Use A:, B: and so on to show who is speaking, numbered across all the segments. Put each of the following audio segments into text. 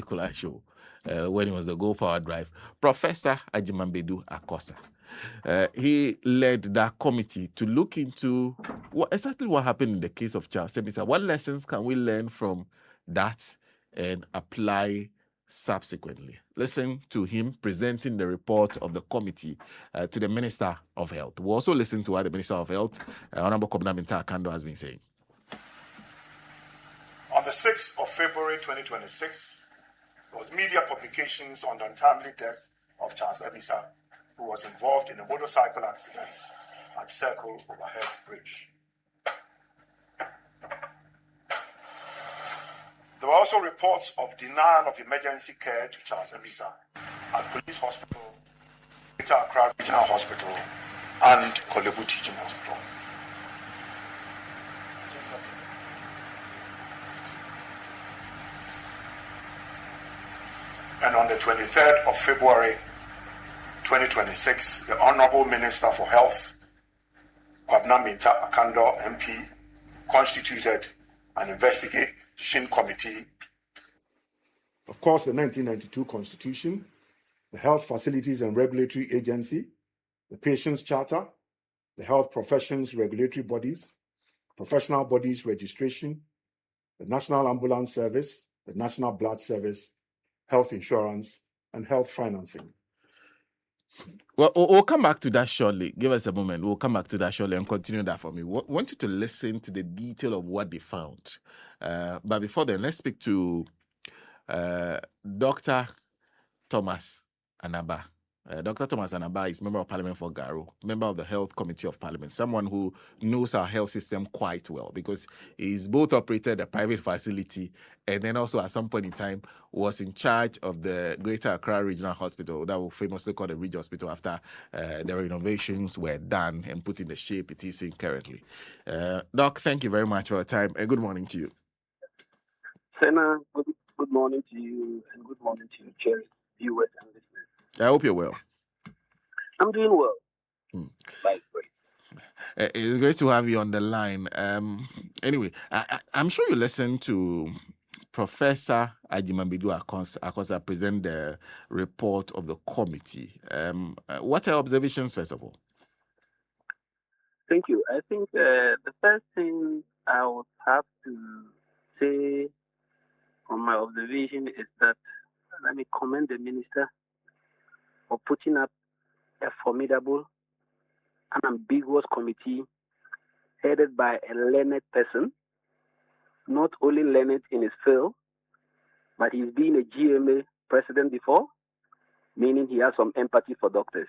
A: particular show when it was the Go Power Drive, Professor Badu Akorsa. He led that committee to look into exactly what happened in the case of Charles Amissah. What lessons can we learn from that and apply subsequently? Listen to him presenting the report of the committee to the Minister of Health. We'll also listen to what the Minister of Health, Honorable Minta Akando, has been saying.
B: On the 6th of February 2026, there was media publications on the untimely death of Charles Amissah, who was involved in a motorcycle accident at Circle Overhead Bridge. There were also reports of denial of emergency care to Charles Amissah at Police Hospital, Greater Accra Regional Hospital, and Kolebu Teaching Hospital. And on the 23rd of February 2026, the Honorable Minister for Health, Prof Badu MP, constituted an investigation committee. Of course, the 1992 Constitution, the Health Facilities and Regulatory Agency, the Patients Charter, the Health Professions Regulatory Bodies, Professional Bodies Registration, the National Ambulance Service, the National Blood Service, Health Insurance, and Health Financing.
A: Well, we'll come back to that shortly. Give us a moment. We'll come back to that shortly and continue that for me. Want you to listen to the detail of what they found. But before then, let's speak to Dr. Thomas Anaba. Dr. Thomas Anaba is Member of Parliament for Garu, member of the Health Committee of Parliament, someone who knows our health system quite well because he's both operated a private facility and then also at some point in time was in charge of the Greater Accra Regional Hospital that we famously called the Ridge Hospital after the renovations were done and put in the shape it is in currently. Doc, thank you very much for your time and good morning to you.
C: Senna, good morning to you and good morning to you, Chair, viewers and listeners.
A: I hope you're well.
C: I'm doing well. By grace.
A: It's great to have you on the line. Anyway, I'm sure you listened to Professor Badu Akorsa present the report of the committee. What are your observations, first of all?
C: Thank you. I think the first thing I would have to say from my observation is that let me commend the minister for putting up a formidable and ambiguous committee headed by a learned person, not only learned in his field, but he's been a GMA president before, meaning he has some empathy for doctors.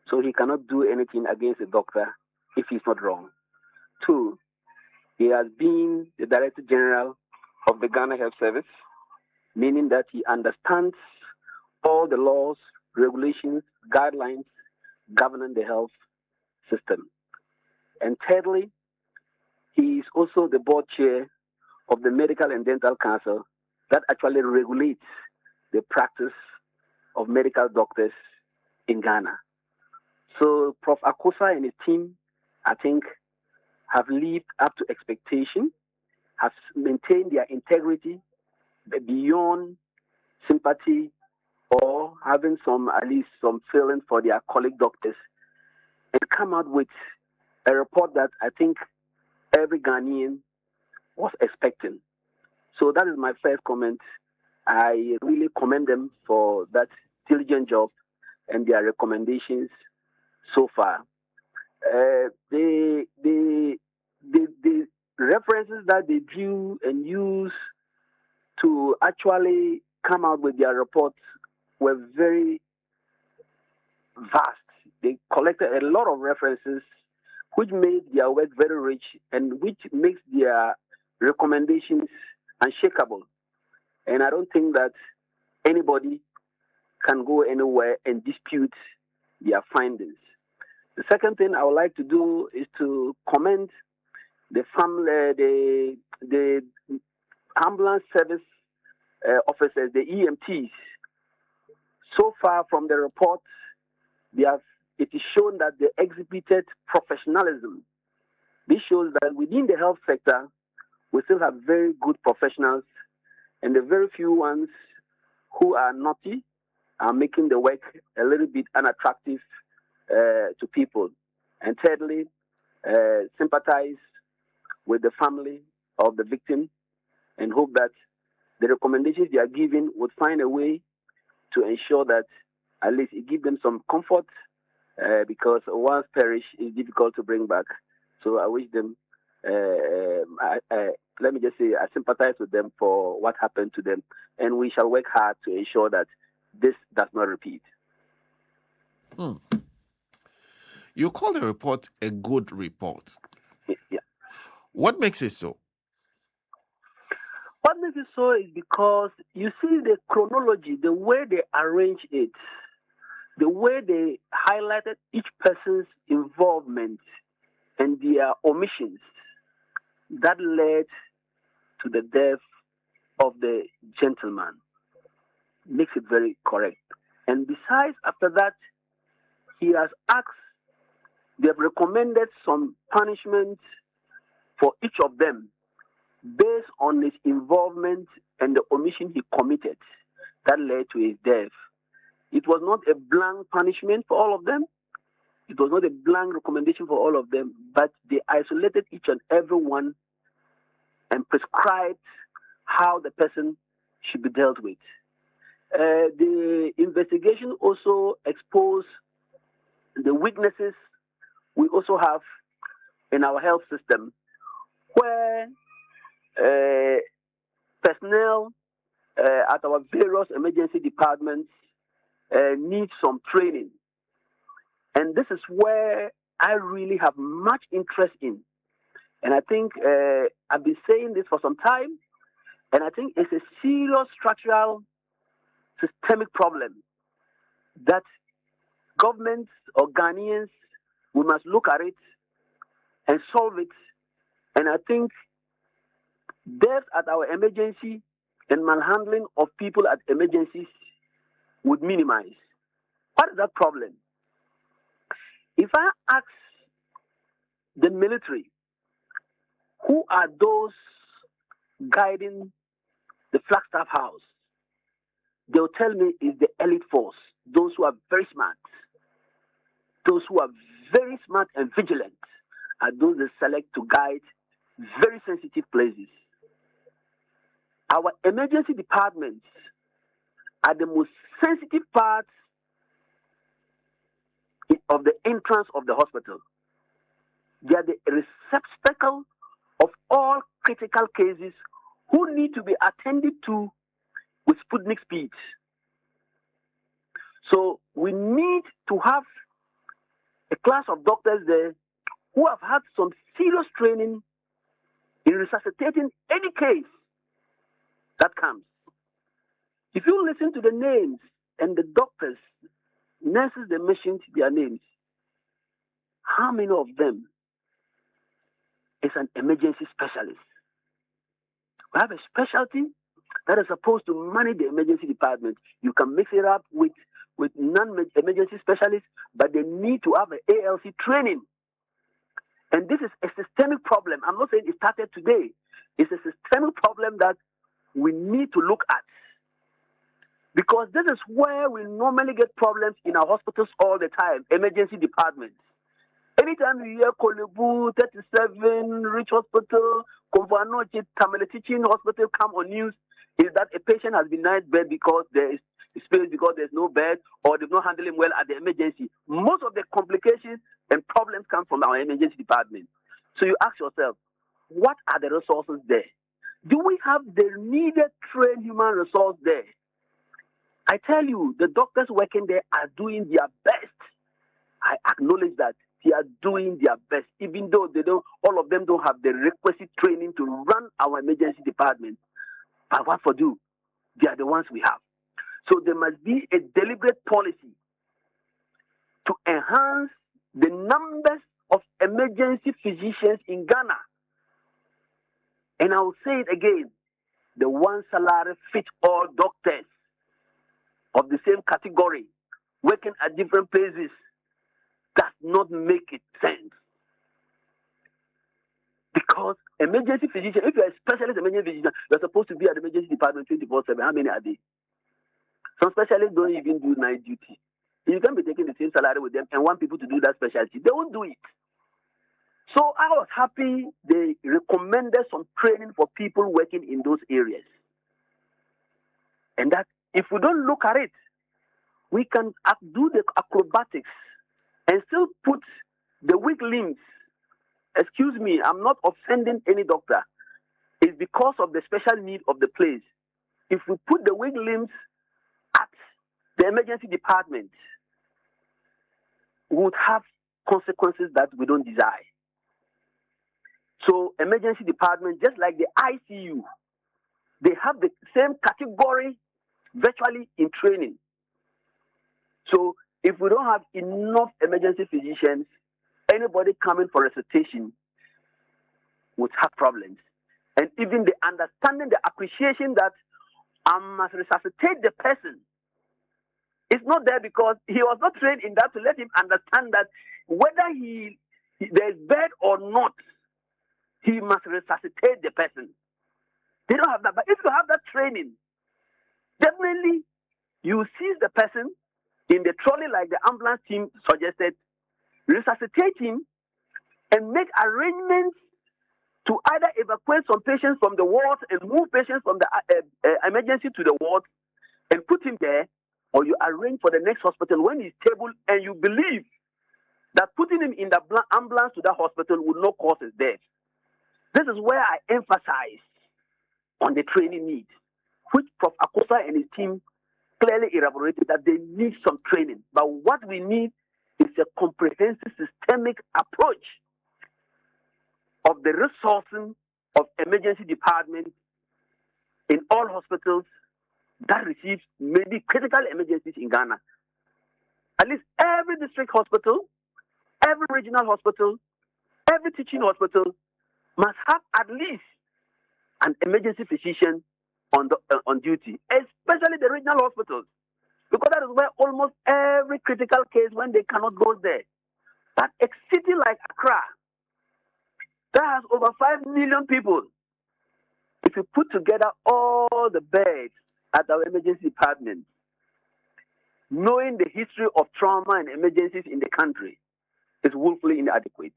C: So he cannot do anything against a doctor if he's not wrong. 2, he has been the Director General of the Ghana Health Service, meaning that he understands all the laws, regulations, guidelines governing the health system. And thirdly, he is also the board chair of the Medical and Dental Council that actually regulates the practice of medical doctors in Ghana. So Prof Akorsa and his team, I think, have lived up to expectation, have maintained their integrity beyond sympathy or having at least some feeling for their colleague doctors, and come out with a report that I think every Ghanaian was expecting. So that is my first comment. I really commend them for that diligent job and their recommendations so far. The references that they drew and used to actually come out with their reports were very vast. They collected a lot of references, which made their work very rich and which makes their recommendations unshakable. And I don't think that anybody can go anywhere and dispute their findings. The second thing I would like to do is to commend the family, the ambulance service officers, the EMTs. So far from the report, it is shown that they exhibited professionalism. This shows that within the health sector, we still have very good professionals, and the very few ones who are naughty are making the work a little bit unattractive to people. And thirdly, sympathize with the family of the victim and hope that the recommendations they are giving would find a way to ensure that at least it gives them some comfort, because once perished, it's difficult to bring back. So I wish them, let me just say, I sympathize with them for what happened to them, and we shall work hard to ensure that this does not repeat.
A: You call the report a good report.
C: Yeah.
A: What makes it so?
C: What makes it so is because you see the chronology, the way they arrange it, the way they highlighted each person's involvement and their omissions that led to the death of the gentleman makes it very correct. And besides, after that, he has asked, they have recommended some punishment for each of them based on his involvement and the omission he committed that led to his death. It was not a blank punishment for all of them. It was not a blank recommendation for all of them, but they isolated each and every one and prescribed how the person should be dealt with. The investigation also exposed the weaknesses we also have in our health system, where personnel at our various emergency departments need some training. And this is where I really have much interest in. And I think I've been saying this for some time, and I think it's a serious structural, systemic problem that governments or Ghanaians, we must look at it and solve it. And I think deaths at our emergency and malhandling of people at emergencies would minimize. What is that problem? If I ask the military, who are those guiding the Flagstaff House, they'll tell me it's the elite force, those who are very smart. Those who are very smart and vigilant are those they select to guide very sensitive places. Our emergency departments are the most sensitive parts of the entrance of the hospital. They are the receptacle of all critical cases who need to be attended to with Sputnik speed. So we need to have a class of doctors there who have had some serious training in resuscitating any case that comes. If you listen to the names and the doctors, nurses, they mentioned their names, how many of them is an emergency specialist? We have a specialty that is supposed to manage the emergency department. You can mix it up with non-emergency specialists, but they need to have an ALC training. And this is a systemic problem. I'm not saying it started today. It's a systemic problem that we need to look at. Because this is where we normally get problems in our hospitals all the time, emergency departments. Anytime you hear Kolebu, 37, Rich Hospital, Konvanochi, Tamale Teaching Hospital come on news, is that a patient has been denied bed because there is space, because there's no bed, or they've not handled him well at the emergency. Most of the complications and problems come from our emergency department. So you ask yourself, what are the resources there? Do we have the needed trained human resource there? I tell you, the doctors working there are doing their best. I acknowledge that they are doing their best, even though all of them don't have the requisite training to run our emergency department. But what for do? They are the ones we have. So there must be a deliberate policy to enhance the numbers of emergency physicians in Ghana. And I will say it again, the one salary fits all doctors of the same category working at different places does not make it sense. Because emergency physician, if you're a specialist emergency physician, you're supposed to be at the emergency department 24/7. How many are they? Some specialists don't even do night duty. You can't be taking the same salary with them and want people to do that specialty. They won't do it. So I was happy they recommended some training for people working in those areas. And that if we don't look at it, we can do the acrobatics and still put the weak limbs. Excuse me, I'm not offending any doctor. It's because of the special need of the place. If we put the weak limbs at the emergency department, we would have consequences that we don't desire. So emergency department, just like the ICU, they have the same category virtually in training. So if we don't have enough emergency physicians, anybody coming for resuscitation would have problems. And even the understanding, the appreciation that I must resuscitate the person is not there because he was not trained in that to let him understand that whether there's bed or not, he must resuscitate the person. They don't have that. But if you have that training, definitely you seize the person in the trolley like the ambulance team suggested, resuscitate him, and make arrangements to either evacuate some patients from the ward and move patients from the emergency to the ward and put him there, or you arrange for the next hospital when he's stable and you believe that putting him in the ambulance to that hospital would not cause his death. This is where I emphasize on the training need, which Prof Akorsa and his team clearly elaborated that they need some training. But what we need is a comprehensive systemic approach of the resourcing of emergency departments in all hospitals that receives maybe critical emergencies in Ghana. At least every district hospital, every regional hospital, every teaching hospital must have at least an emergency physician on duty, especially the regional hospitals, because that is where almost every critical case, when they cannot go there. But a city like Accra, that has over 5 million people, if you put together all the beds at our emergency department, knowing the history of trauma and emergencies in the country, is woefully inadequate.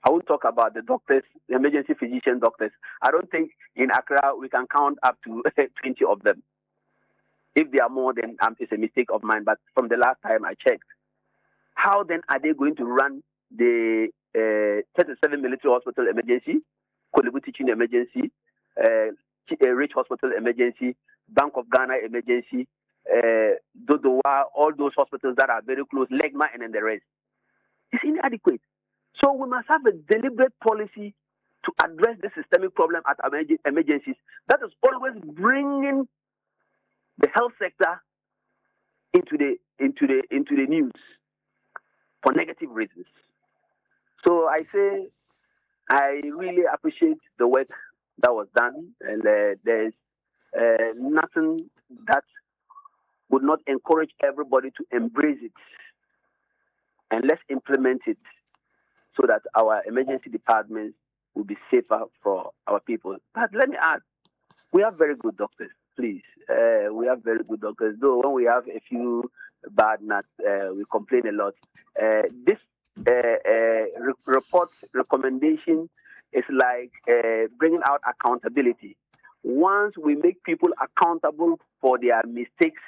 C: I won't talk about the doctors, the emergency physician doctors. I don't think in Accra we can count up to 20 of them. If they are more, then it's a mistake of mine. But from the last time I checked, how then are they going to run the 37 Military Hospital emergency, Kolebu Teaching emergency, Rich Hospital emergency, Bank of Ghana emergency, Dodowa, all those hospitals that are very close, Legma and then the rest? It's inadequate. So we must have a deliberate policy to address the systemic problem at emergencies. That is always bringing the health sector into the news for negative reasons. So I say I really appreciate the work that was done, and there's nothing that would not encourage everybody to embrace it, and let's implement it so that our emergency departments will be safer for our people. But let me add, we have very good doctors, please. We have very good doctors, though when we have a few bad nuts, we complain a lot. This report recommendation is like bringing out accountability. Once we make people accountable for their mistakes,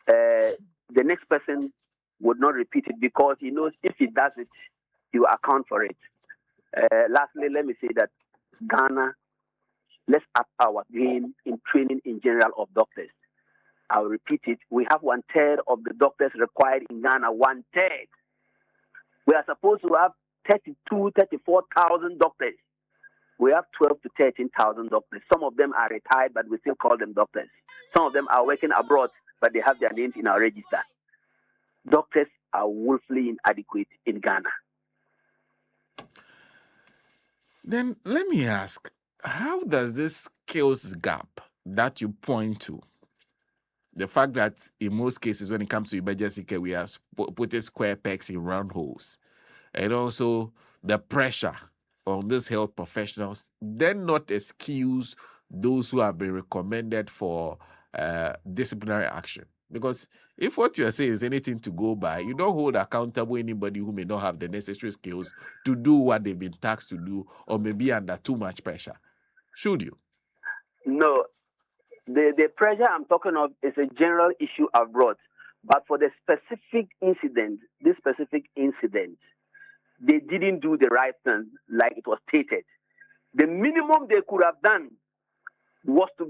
C: the next person would not repeat it because he knows if he does it, he will account for it. Lastly, let me say that Ghana, let's up our game in training in general of doctors. I'll repeat it. We have 1/3 of the doctors required in Ghana, 1/3. We are supposed to have 32,000, 34,000 doctors. We have 12,000 to 13,000 doctors. Some of them are retired, but we still call them doctors. Some of them are working abroad, but they have their names in our register. Doctors are woefully inadequate in Ghana.
A: Then let me ask, how does this skills gap that you point to, the fact that in most cases when it comes to emergency care, we are putting square pegs in round holes, and also the pressure on these health professionals, then not excuse those who have been recommended for disciplinary action. Because if what you are saying is anything to go by, you don't hold accountable anybody who may not have the necessary skills to do what they've been tasked to do, or may be under too much pressure. Should you?
C: No, the pressure I'm talking of is a general issue I've brought. But for the specific incident, they didn't do the right thing like it was stated. The minimum they could have done was to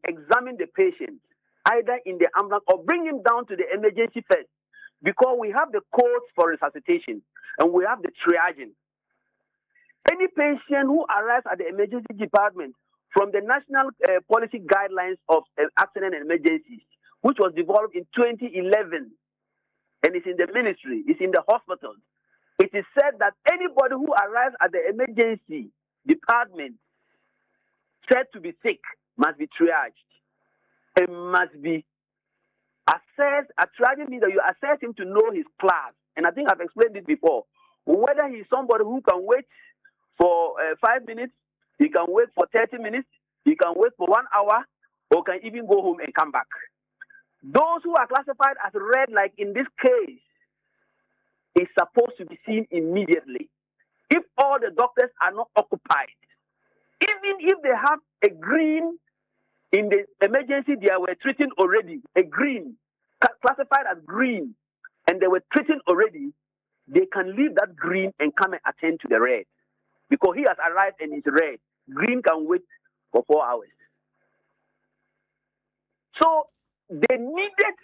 C: examine the patient, either in the ambulance or bring him down to the emergency first, because we have the codes for resuscitation and we have the triaging. Any patient who arrives at the emergency department from the national policy guidelines of accident and emergencies, which was developed in 2011, and it's in the ministry, it's in the hospitals. It is said that anybody who arrives at the emergency department said to be sick must be triaged and must be assessed. Triaging means that you assess him to know his class. And I think I've explained it before. Whether he's somebody who can wait for 5 minutes, he can wait for 30 minutes, he can wait for 1 hour, or can even go home and come back. Those who are classified as red, like in this case, is supposed to be seen immediately. If all the doctors are not occupied, even if they have a green in the emergency they were treating already, a green, classified as green, and they were treating already, they can leave that green and come and attend to the red. Because he has arrived and it's red. Green can wait for 4 hours. So they needed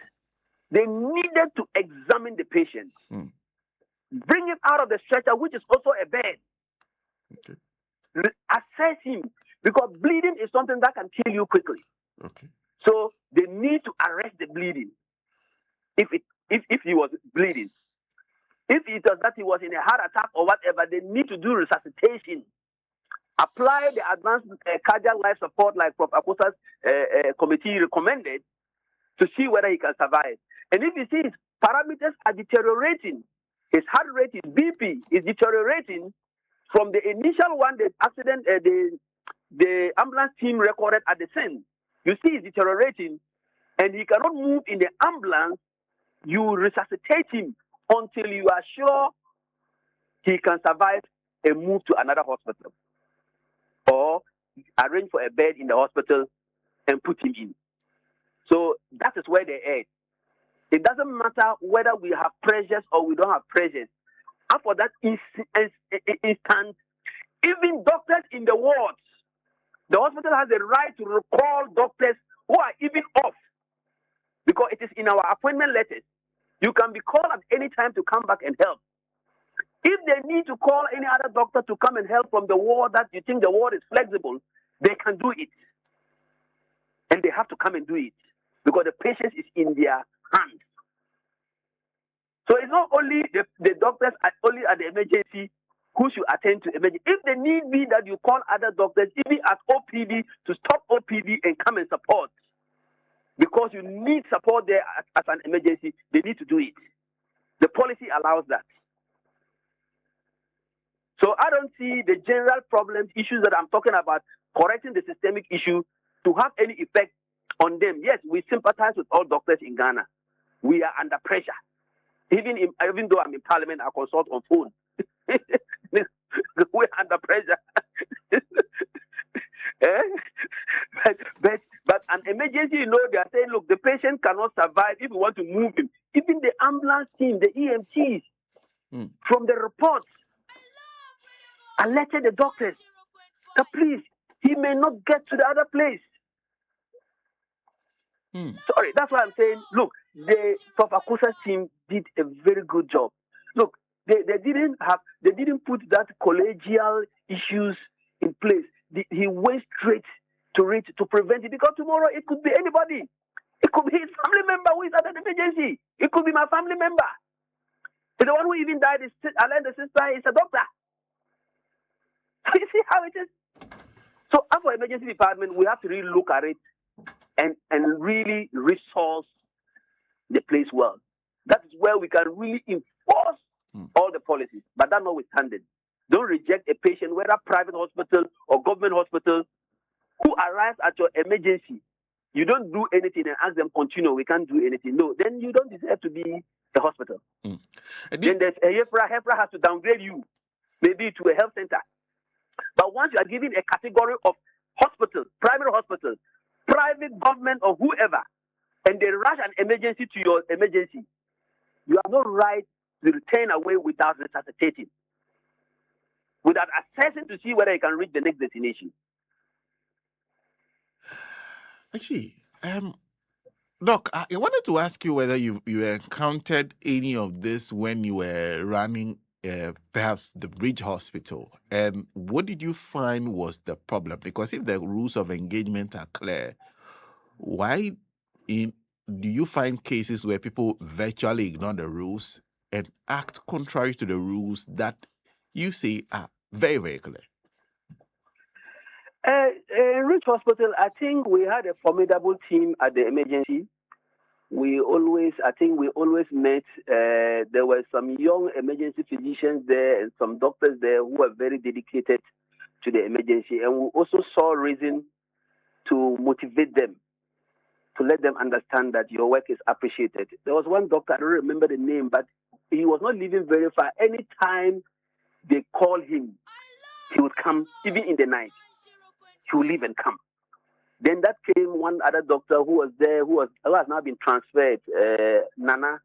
C: to examine the patient. Bring him out of the stretcher, which is also a bed.
A: Okay.
C: Assess him, because bleeding is something that can kill you quickly.
A: Okay.
C: So they need to arrest the bleeding. If he was bleeding, if it was that he was in a heart attack or whatever, they need to do resuscitation. Apply the advanced cardiac life support like Prof Akorsa's committee recommended to see whether he can survive. And if you see his parameters are deteriorating, his heart rate, his BP is deteriorating from the initial one, the accident, the ambulance team recorded at the scene. You see he's deteriorating and he cannot move in the ambulance. You resuscitate him until you are sure he can survive and move to another hospital, or arrange for a bed in the hospital and put him in. So that is where they erred. It doesn't matter whether we have pressures or we don't have pressures. After that instant, even doctors in the wards, the hospital has the right to recall doctors who are even off, because it is in our appointment letters. You can be called at any time to come back and help. If they need to call any other doctor to come and help from the ward that you think the ward is flexible, they can do it. And they have to come and do it, because the patient is in their hands. So it's not only the doctors only at the emergency who should attend to emergency. If the need be that you call other doctors, even at OPD, to stop OPD and come and support, because you need support there as an emergency, they need to do it. The policy allows that. So I don't see the general problems, issues that I'm talking about, correcting the systemic issue, to have any effect on them. Yes, we sympathize with all doctors in Ghana. We are under pressure. Even though I'm in parliament, I consult on phone. We're under pressure. But an emergency, they are saying, look, the patient cannot survive if we want to move him. Even the ambulance team, the EMTs, from the reports, alerted the doctors that please, he may not get to the other place. Sorry, that's why I'm saying, look, the Prof Akorsa's team did a very good job. Look, they didn't put that collegial issues in place. He went straight to it to prevent it, because tomorrow it could be anybody. It could be his family member who is at an emergency. It could be my family member. The one who even died, Alain, the sister, is a doctor. So you see how it is. So as for emergency department, we have to really look at it and really resource the place well. That is where we can really enforce all the policies. But that notwithstanding, don't reject a patient, whether private hospital or government hospital, who arrives at your emergency You don't do anything and ask them, continue, we can't do anything. No, then you don't deserve to be a hospital. Then there's a HEFRA has to downgrade you, maybe to a health center. But once you are given a category of hospitals, private government or whoever, and they rush an emergency to your emergency, you have no right to return away without resuscitating, without assessing to see whether you can reach the next destination.
A: Actually, Doc, I wanted to ask you whether you encountered any of this when you were running perhaps the Bridge Hospital, and what did you find was the problem? Because if the rules of engagement are clear, why do you find cases where people virtually ignore the rules and act contrary to the rules that you say are very, very clear?
C: In Ridge Hospital, I think we had a formidable team at the emergency. We always met. There were some young emergency physicians there and some doctors there who were very dedicated to the emergency. And we also saw reason to motivate them, to let them understand that your work is appreciated. There was one doctor, I don't remember the name, but he was not living very far. Anytime they called him, he would come, even in the night. He would leave and come. Then that came one other doctor who was there, who has now been transferred, Nana,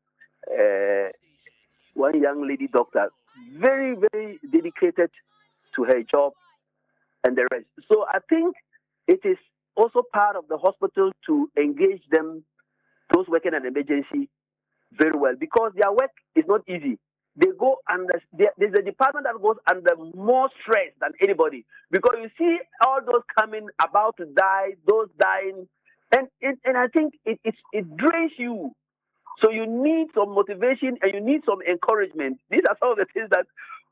C: one young lady doctor, very, very dedicated to her job and the rest. So I think it is also part of the hospital to engage them, those working at emergency, very well, because their work is not easy. They go under, there's a department that goes under more stress than anybody, because you see all those coming about to die, those dying, and I think it drains you. So you need some motivation and you need some encouragement. These are some of the things that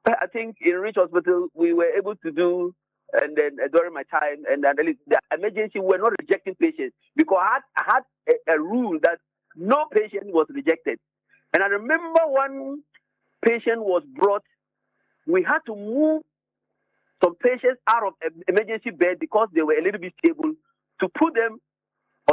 C: I think in Ridge Hospital we were able to do. And then during my time, and then the emergency, we were not rejecting patients, because I had a rule that no patient was rejected. And I remember one patient was brought, we had to move some patients out of an emergency bed because they were a little bit stable, to put them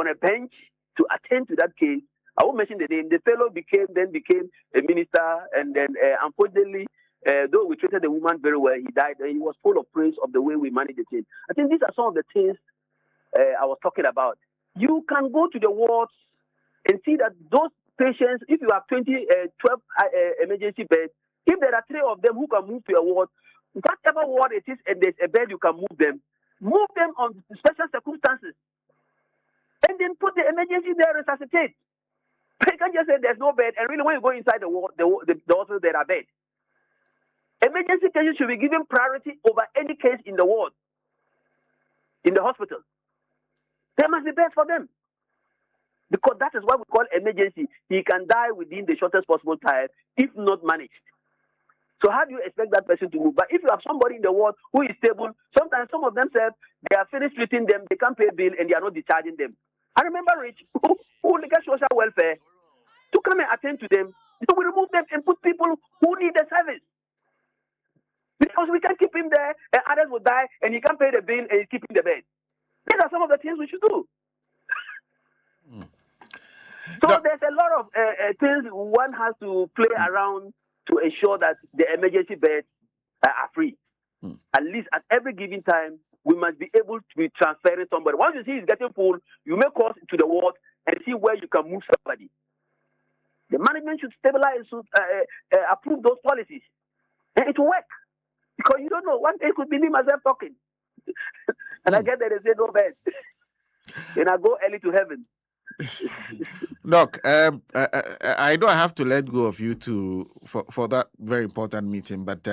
C: on a bench to attend to that case. I won't mention the name. The fellow became a minister, and then unfortunately, though we treated the woman very well, he died, and he was full of praise of the way we managed the thing. I think these are some of the things I was talking about. You can go to the wards and see that those patients, if you have 12 emergency beds, if there are 3 of them who can move to a ward, whatever ward it is, and there's a bed, you can move them on special circumstances, and then put the emergency there, resuscitate. You can't just say there's no bed, and really when you go inside the ward, the hospital, there are beds. Emergency cases should be given priority over any case in the ward, in the hospital. There must be beds for them, because that is what we call emergency. He can die within the shortest possible time if not managed. So how do you expect that person to move? But if you have somebody in the ward who is stable, sometimes some of them say they are finished treating them, they can't pay bill, and they are not discharging them. I remember Rich, who look at social welfare, to come and attend to them. So we remove them and put people who need the service. Because we can't keep him there, and others will die, and he can't pay the bill, and he's keeping the bed. These are some of the things we should do. So there's a lot of things one has to play around to ensure that the emergency beds are free. At least at every given time, we must be able to be transferring somebody. Once you see it's getting full, you may cross to the ward and see where you can move somebody. The management should stabilize, approve those policies, and it will work. Because you don't know, one day it could be me myself talking, and I get there and say no bed, and I go early to heaven.
A: Doc, I know I have to let go of you for that very important meeting, but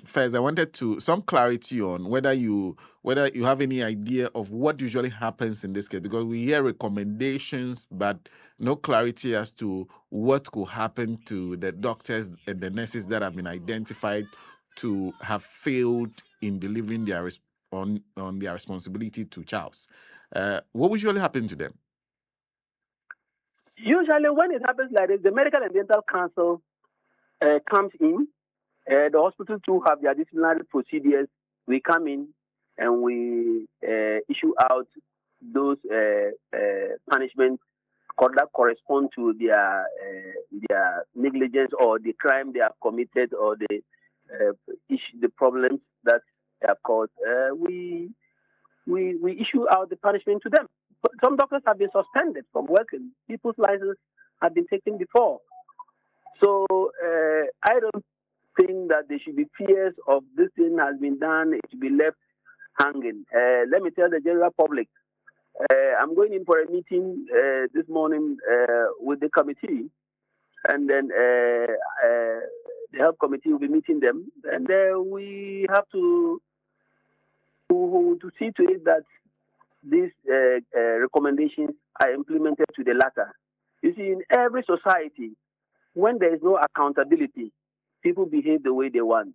A: first I wanted some clarity on whether you have any idea of what usually happens in this case, because we hear recommendations but no clarity as to what could happen to the doctors and the nurses that have been identified to have failed in delivering on their responsibility to Charles. What usually happens to them?
C: Usually when it happens like this, the Medical and Dental Council comes in. The hospitals too have their disciplinary procedures. We come in and we issue out those punishments that correspond to their negligence or the crime they have committed or the problems that they have caused. We issue out the punishment to them. But some doctors have been suspended from working. People's licenses have been taken before. So I don't think that there should be fears of this thing has been done. It should be left hanging. Let me tell the general public, I'm going in for a meeting this morning with the committee, and then the health committee will be meeting them, and we have to see to it that these recommendations are implemented to the latter. You see, in every society, when there is no accountability, people behave the way they want.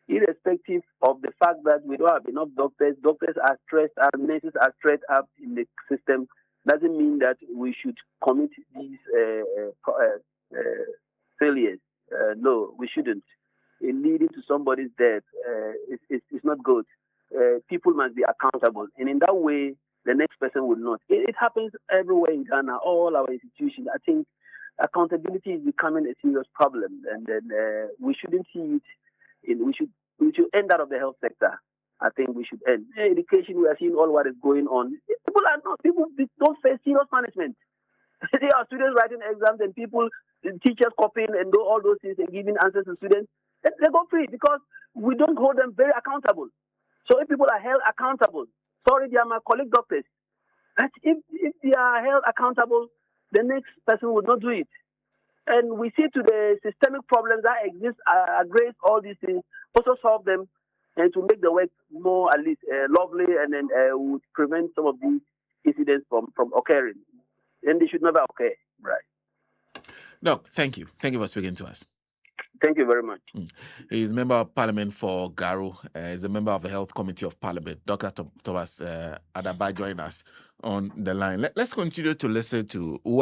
C: Irrespective of the fact that we don't have enough doctors are stressed, our nurses are stressed up in the system, doesn't mean that we should commit these failures. No, we shouldn't. Leading to somebody's death is not good. People must be accountable, and in that way, the next person will not. It happens everywhere in Ghana, all our institutions. I think accountability is becoming a serious problem, and then we shouldn't see it. We should end out of the health sector. I think we should end. Education, we are seeing all what is going on. People don't face serious punishment. There are students writing exams and teachers copying and do all those things and giving answers to students. They go free because we don't hold them very accountable. So if people are held accountable, sorry, they are my colleague doctors. But if they are held accountable, the next person will not do it. And we see to the systemic problems that exist against all these things, also solve them and to make the work more at least lovely, and then would prevent some of these incidents from occurring. And they should never occur, right?
A: Doc, thank you. Thank you for speaking to us.
C: Thank you very much.
A: He's Member of Parliament for Garu. He's a member of the Health Committee of Parliament. Dr. Thomas Anaba joined us on the line. Let's continue to listen to what